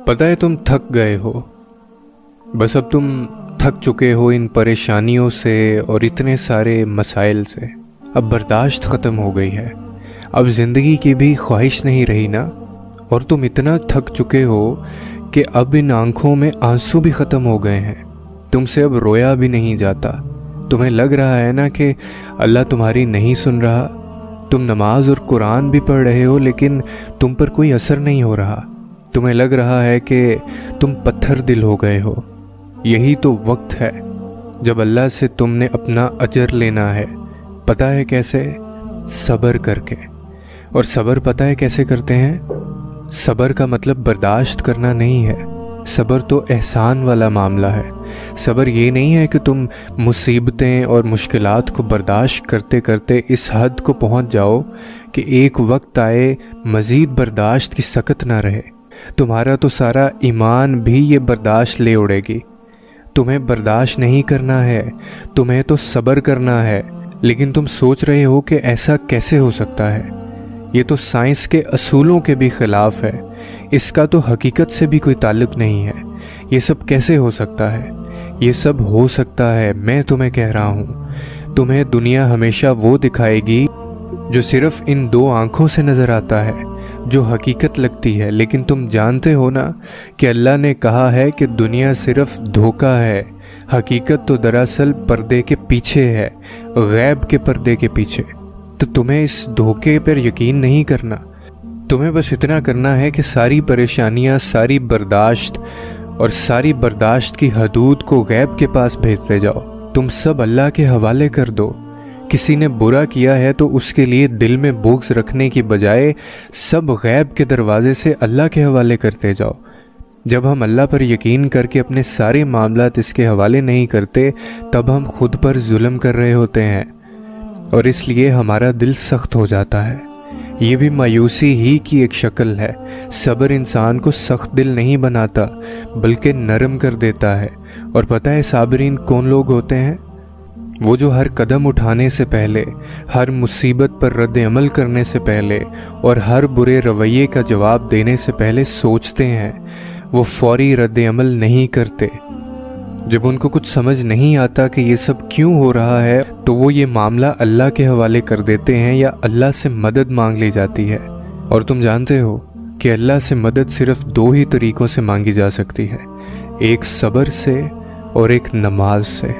पता है तुम थक गए हो। बस अब तुम थक चुके हो इन परेशानियों से और इतने सारे मसाइल से। अब बर्दाश्त ख़त्म हो गई है। अब ज़िंदगी की भी ख्वाहिश नहीं रही ना। और तुम इतना थक चुके हो कि अब इन आंखों में आंसू भी ख़त्म हो गए हैं। तुमसे अब रोया भी नहीं जाता। तुम्हें लग रहा है ना कि अल्लाह तुम्हारी नहीं सुन रहा। तुम नमाज और कुरान भी पढ़ रहे हो लेकिन तुम पर कोई असर नहीं हो रहा। तुम्हें लग रहा है कि तुम पत्थर दिल हो गए हो। यही तो वक्त है जब अल्लाह से तुमने अपना अजर लेना है। पता है कैसे? सब्र करके। और सब्र पता है कैसे करते हैं? सब्र का मतलब बर्दाश्त करना नहीं है। सब्र तो एहसान वाला मामला है। सब्र ये नहीं है कि तुम मुसीबतें और मुश्किलात को बर्दाश्त करते करते इस हद को पहुंच जाओ कि एक वक्त आए मज़ीद बर्दाश्त की सकत ना रहे। तुम्हारा तो सारा ईमान भी ये बर्दाश्त ले उड़ेगी। तुम्हें बर्दाश्त नहीं करना है, तुम्हें तो सब्र करना है। लेकिन तुम सोच रहे हो कि ऐसा कैसे हो सकता है। ये तो साइंस के असूलों के भी खिलाफ है। इसका तो हकीकत से भी कोई ताल्लुक नहीं है। ये सब कैसे हो सकता है? ये सब हो सकता है, मैं तुम्हें कह रहा हूँ। तुम्हें दुनिया हमेशा वो दिखाएगी जो सिर्फ इन दो आंखों से नज़र आता है, जो हकीकत लगती है। लेकिन तुम जानते हो ना कि अल्लाह ने कहा है कि दुनिया सिर्फ धोखा है। हकीकत तो दरअसल पर्दे के पीछे है, गैब के पर्दे के पीछे। तो तुम्हें इस धोखे पर यकीन नहीं करना। तुम्हें बस इतना करना है कि सारी परेशानियां, सारी बर्दाश्त और सारी बर्दाश्त की हदूद को गैब के पास भेजते जाओ। तुम सब अल्लाह के हवाले कर दो। किसी ने बुरा किया है तो उसके लिए दिल में बुग़्ज़ रखने की बजाय सब गैब के दरवाजे से अल्लाह के हवाले करते जाओ। जब हम अल्लाह पर यकीन करके अपने सारे मामलात इसके हवाले नहीं करते, तब हम खुद पर जुल्म कर रहे होते हैं और इसलिए हमारा दिल सख्त हो जाता है। ये भी मायूसी ही की एक शक्ल है। सब्र इंसान को सख्त दिल नहीं बनाता बल्कि नरम कर देता है। और पता है साबरीन कौन लोग होते हैं? वो जो हर कदम उठाने से पहले, हर मुसीबत पर रद्द अमल करने से पहले और हर बुरे रवैये का जवाब देने से पहले सोचते हैं। वो फौरी रद्द अमल नहीं करते। जब उनको कुछ समझ नहीं आता कि ये सब क्यों हो रहा है तो वो ये मामला अल्लाह के हवाले कर देते हैं या अल्लाह से मदद मांग ली जाती है। और तुम जानते हो कि अल्लाह से मदद सिर्फ दो ही तरीक़ों से मांगी जा सकती है, एक सब्र से और एक नमाज से।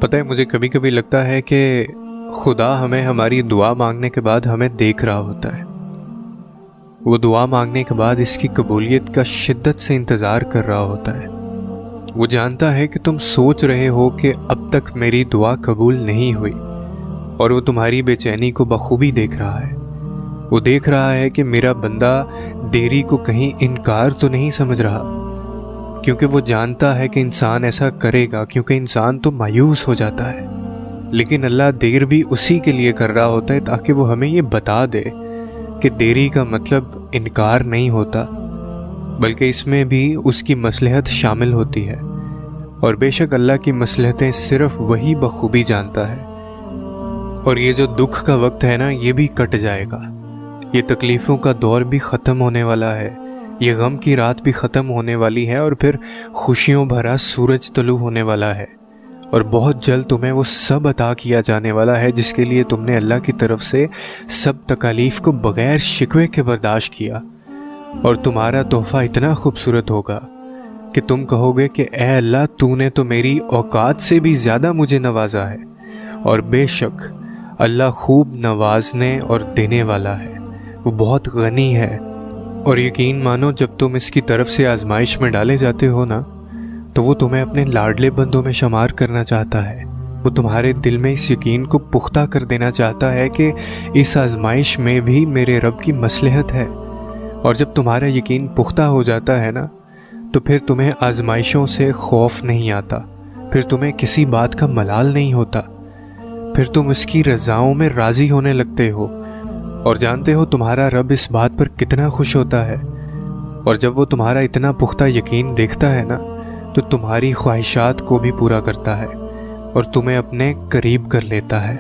پتہ ہے مجھے کبھی کبھی لگتا ہے کہ خدا ہمیں ہماری دعا مانگنے کے بعد ہمیں دیکھ رہا ہوتا ہے. وہ دعا مانگنے کے بعد اس کی قبولیت کا شدت سے انتظار کر رہا ہوتا ہے. وہ جانتا ہے کہ تم سوچ رہے ہو کہ اب تک میری دعا قبول نہیں ہوئی، اور وہ تمہاری بے چینی کو بخوبی دیکھ رہا ہے. وہ دیکھ رہا ہے کہ میرا بندہ دیری کو کہیں انکار تو نہیں سمجھ رہا، کیونکہ وہ جانتا ہے کہ انسان ایسا کرے گا، کیونکہ انسان تو مایوس ہو جاتا ہے. لیکن اللہ دیر بھی اسی کے لیے کر رہا ہوتا ہے تاکہ وہ ہمیں یہ بتا دے کہ دیری کا مطلب انکار نہیں ہوتا، بلکہ اس میں بھی اس کی مصلحت شامل ہوتی ہے. اور بے شک اللہ کی مصلحتیں صرف وہی بخوبی جانتا ہے. اور یہ جو دکھ کا وقت ہے نا، یہ بھی کٹ جائے گا. یہ تکلیفوں کا دور بھی ختم ہونے والا ہے. یہ غم کی رات بھی ختم ہونے والی ہے، اور پھر خوشیوں بھرا سورج طلوع ہونے والا ہے. اور بہت جلد تمہیں وہ سب عطا کیا جانے والا ہے جس کے لیے تم نے اللہ کی طرف سے سب تکالیف کو بغیر شکوے کے برداشت کیا. اور تمہارا تحفہ اتنا خوبصورت ہوگا کہ تم کہو گے کہ اے اللہ، تو نے تو میری اوقات سے بھی زیادہ مجھے نوازا ہے. اور بے شک اللہ خوب نوازنے اور دینے والا ہے، وہ بہت غنی ہے. اور یقین مانو، جب تم اس کی طرف سے آزمائش میں ڈالے جاتے ہو نا، تو وہ تمہیں اپنے لاڈلے بندوں میں شمار کرنا چاہتا ہے. وہ تمہارے دل میں اس یقین کو پختہ کر دینا چاہتا ہے کہ اس آزمائش میں بھی میرے رب کی مصلحت ہے. اور جب تمہارا یقین پختہ ہو جاتا ہے نا، تو پھر تمہیں آزمائشوں سے خوف نہیں آتا، پھر تمہیں کسی بات کا ملال نہیں ہوتا، پھر تم اس کی رضاؤں میں راضی ہونے لگتے ہو. اور جانتے ہو تمہارا رب اس بات پر کتنا خوش ہوتا ہے. اور جب وہ تمہارا اتنا پختہ یقین دیکھتا ہے نا، تو تمہاری خواہشات کو بھی پورا کرتا ہے اور تمہیں اپنے قریب کر لیتا ہے.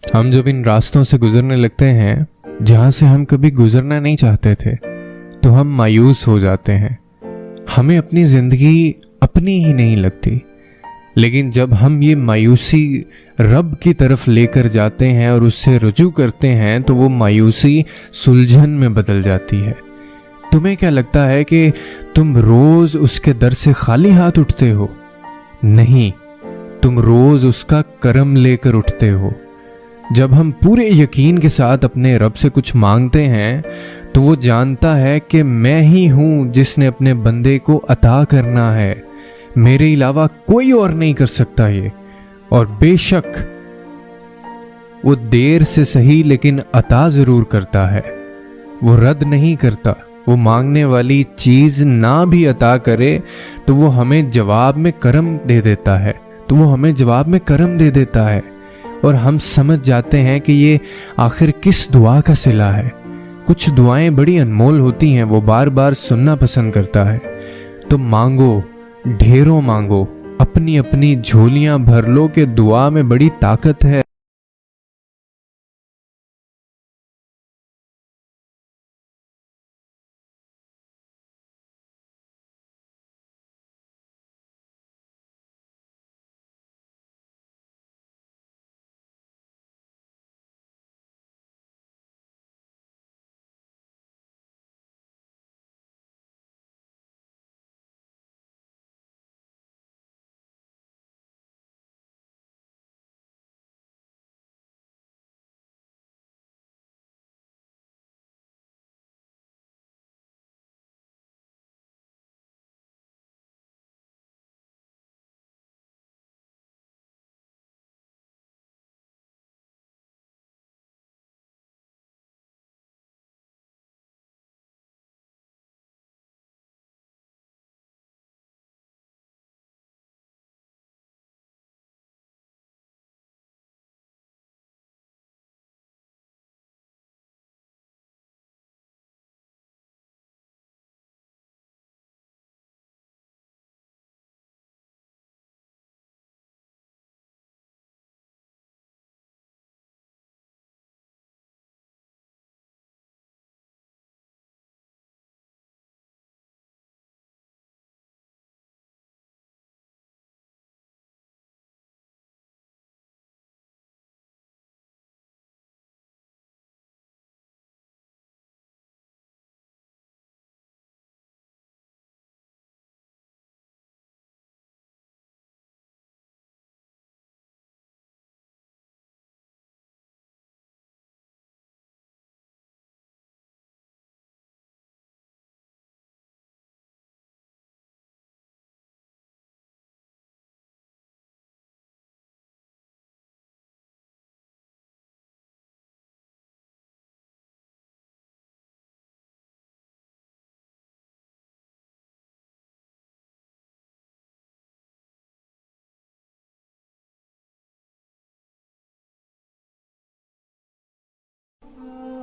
ہم جب ان راستوں سے گزرنے لگتے ہیں جہاں سے ہم کبھی گزرنا نہیں چاہتے تھے، تو ہم مایوس ہو جاتے ہیں. ہمیں اپنی زندگی اپنی ہی نہیں لگتی. لیکن جب ہم یہ مایوسی رب کی طرف لے کر جاتے ہیں اور اس سے رجوع کرتے ہیں، تو وہ مایوسی سلجھن میں بدل جاتی ہے. تمہیں کیا لگتا ہے کہ تم روز اس کے در سے خالی ہاتھ اٹھتے ہو؟ نہیں، تم روز اس کا کرم لے کر اٹھتے ہو. جب ہم پورے یقین کے ساتھ اپنے رب سے کچھ مانگتے ہیں، تو وہ جانتا ہے کہ میں ہی ہوں جس نے اپنے بندے کو عطا کرنا ہے، میرے علاوہ کوئی اور نہیں کر سکتا یہ. اور بے شک وہ دیر سے صحیح لیکن عطا ضرور کرتا ہے، وہ رد نہیں کرتا. وہ مانگنے والی چیز نہ بھی عطا کرے تو وہ ہمیں جواب میں کرم دے دیتا ہے. اور ہم سمجھ جاتے ہیں کہ یہ آخر کس دعا کا صلہ ہے. کچھ دعائیں بڑی انمول ہوتی ہیں، وہ بار بار سننا پسند کرتا ہے. تو مانگو، ڈھیروں مانگو، اپنی اپنی جھولیاں بھر لو کہ دعا میں بڑی طاقت ہے.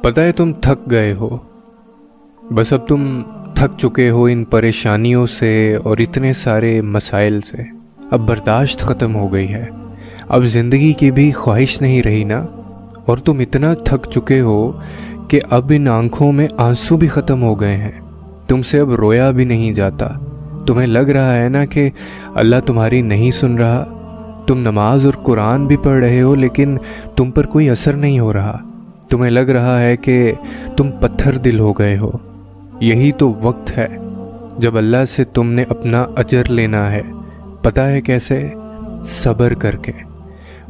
पता है तुम थक गए हो, बस अब तुम थक चुके हो इन परेशानियों से और इतने सारे मसाइल से। अब बर्दाश्त ख़त्म हो गई है, अब ज़िंदगी की भी ख्वाहिश नहीं रही ना। और तुम इतना थक चुके हो कि अब इन आंखों में आंसू भी ख़त्म हो गए हैं, तुमसे अब रोया भी नहीं जाता। तुम्हें लग रहा है ना कि अल्लाह तुम्हारी नहीं सुन रहा। तुम नमाज और कुरान भी पढ़ रहे हो लेकिन तुम पर कोई असर नहीं हो रहा। तुम्हें लग रहा है कि तुम पत्थर दिल हो गए हो। यही तो वक्त है जब अल्लाह से तुमने अपना अजर लेना है। पता है कैसे? सब्र करके।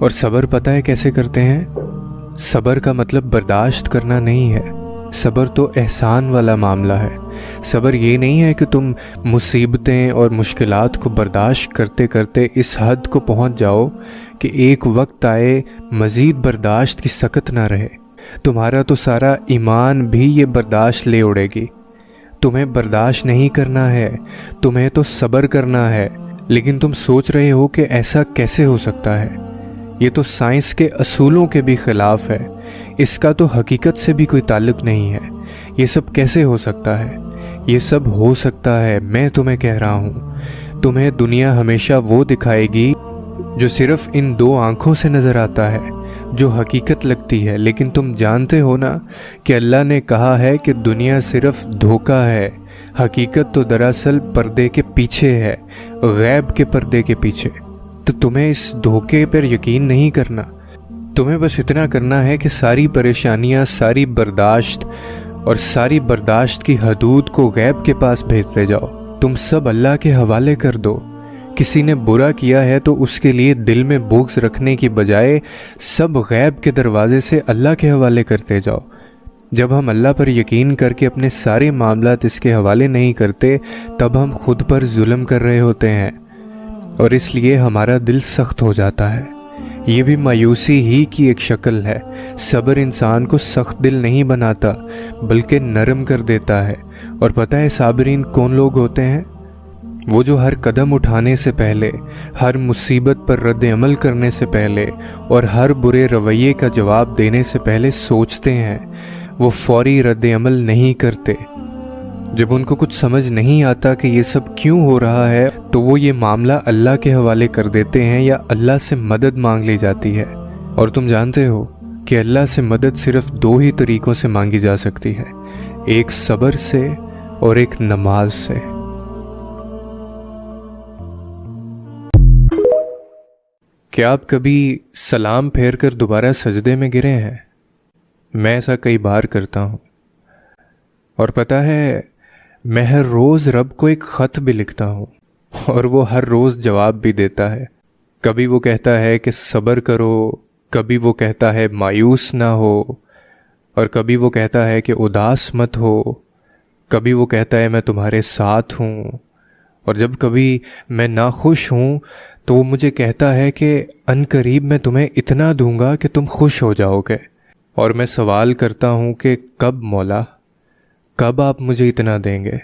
और सब्र पता है कैसे करते हैं? सब्र का मतलब बर्दाश्त करना नहीं है। सब्र तो एहसान वाला मामला है। सब्र ये नहीं है कि तुम मुसीबतें और मुश्किलात को बर्दाश्त करते करते इस हद को पहुंच जाओ कि एक वक्त आए मज़ीद बर्दाश्त की सकत ना रहे। तुम्हारा तो सारा ईमान भी ये बर्दाश्त ले उड़ेगी। तुम्हें बर्दाश्त नहीं करना है, तुम्हें तो सब्र करना है। लेकिन तुम सोच रहे हो कि ऐसा कैसे हो सकता है? ये तो साइंस के असूलों के भी खिलाफ है। इसका तो हकीकत से भी कोई ताल्लुक नहीं है। ये सब कैसे हो सकता है? ये सब हो सकता है, मैं तुम्हें कह रहा हूँ। तुम्हें दुनिया हमेशा वो दिखाएगी जो सिर्फ इन दो आंखों से नज़र आता है, जो हकीकत लगती है। लेकिन तुम जानते हो ना कि अल्लाह ने कहा है कि दुनिया सिर्फ धोखा है। हकीकत तो दरअसल पर्दे के पीछे है, गैब के पर्दे के पीछे। तो तुम्हें इस धोखे पर यकीन नहीं करना। तुम्हें बस इतना करना है कि सारी परेशानियां, सारी बर्दाश्त और सारी बर्दाश्त की हदूद को गैब के पास भेजते जाओ। तुम सब अल्लाह के हवाले कर दो। किसी ने बुरा किया है तो उसके लिए दिल में बुग़्ज़ रखने की बजाय सब गैब के दरवाजे से अल्लाह के हवाले करते जाओ। जब हम अल्लाह पर यकीन करके अपने सारे मामलात इसके हवाले नहीं करते, तब हम खुद पर जुल्म कर रहे होते हैं और इसलिए हमारा दिल सख्त हो जाता है। ये भी मायूसी ही की एक शक्ल है। सब्र इंसान को सख्त दिल नहीं बनाता बल्कि नरम कर देता है। और पता है साबरीन कौन लोग होते हैं? वो जो हर कदम उठाने से पहले, हर मुसीबत पर रद्द अमल करने से पहले और हर बुरे रवैये का जवाब देने से पहले सोचते हैं। वो फौरी रद्द अमल नहीं करते। जब उनको कुछ समझ नहीं आता कि ये सब क्यों हो रहा है, तो वो ये मामला अल्लाह के हवाले कर देते हैं या अल्लाह से मदद मांग ली जाती है। और तुम जानते हो कि अल्लाह से मदद सिर्फ दो ही तरीक़ों से मांगी जा सकती है, एक सब्र से और एक नमाज से। क्या आप कभी सलाम फेर कर दोबारा सजदे में गिरे हैं? मैं ऐसा कई बार करता हूँ। और पता है, मैं हर रोज़ रब को एक ख़त भी लिखता हूँ और वो हर रोज़ जवाब भी देता है। कभी वो कहता है कि सब्र करो, कभी वो कहता है मायूस ना हो, और कभी वो कहता है कि उदास मत हो, कभी वो कहता है मैं तुम्हारे साथ हूँ। और जब कभी मैं नाखुश हूँ तो वो मुझे कहता है कि अनकरीब मैं तुम्हें इतना दूंगा कि तुम खुश हो जाओगे। और मैं सवाल करता हूँ कि कब मौला, कब आप मुझे इतना देंगे?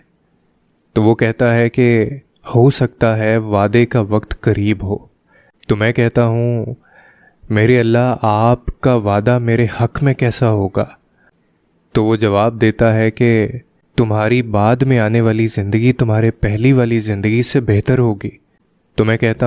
तो वो कहता है कि हो सकता है वादे का वक्त करीब हो। तो मैं कहता हूँ मेरे अल्लाह, आपका वादा मेरे हक में कैसा होगा? तो वो जवाब देता है कि तुम्हारी बाद में आने वाली ज़िंदगी तुम्हारे पहली वाली ज़िंदगी से बेहतर होगी। तो मैं कहता हूँ